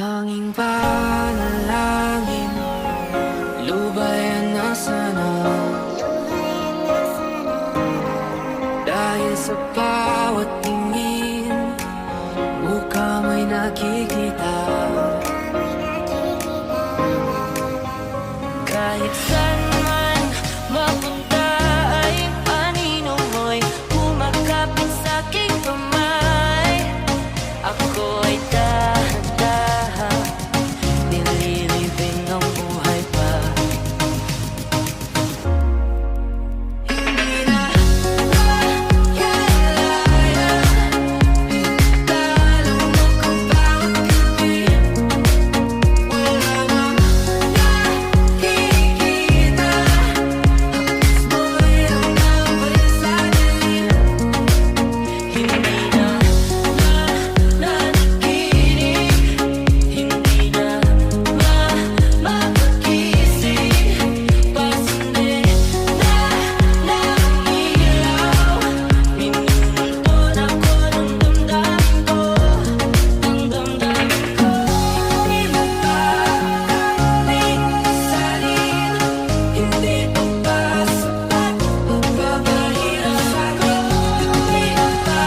Tanging panalangin, lubayan na sana. Dahil sa bawat tingin, mukha may nakikita. Kahit saan man mapunta ay anino mo'y kumakapit sa'king kamay. Ako ay dahan-dahan nililibing ang buhay pa. Hindi na kaya-laya, talo mo kung bawat gabi. Wala nang nakikita, hapis mo'y ramdam sa dilim. Hindi na nanaginip, hindi na mapagising. Pasundin na ng ilaw, minumulto na ko ng damdamin ko, ng damdamin ko. Hindi mo pa kaming salin, hindi pa ba sapat pagpapahirap ako? Hindi na ba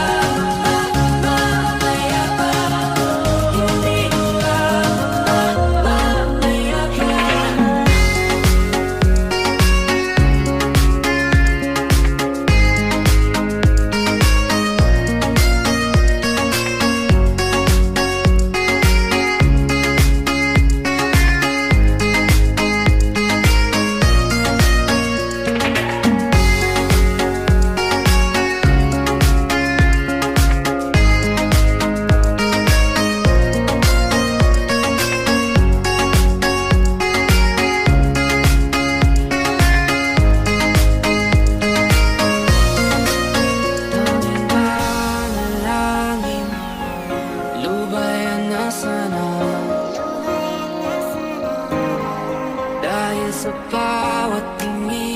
mamaya pa ako? Hindi na ba mamaya pa? Tanging panalangin, lubayan na sana. Dahil sa bawat tingin,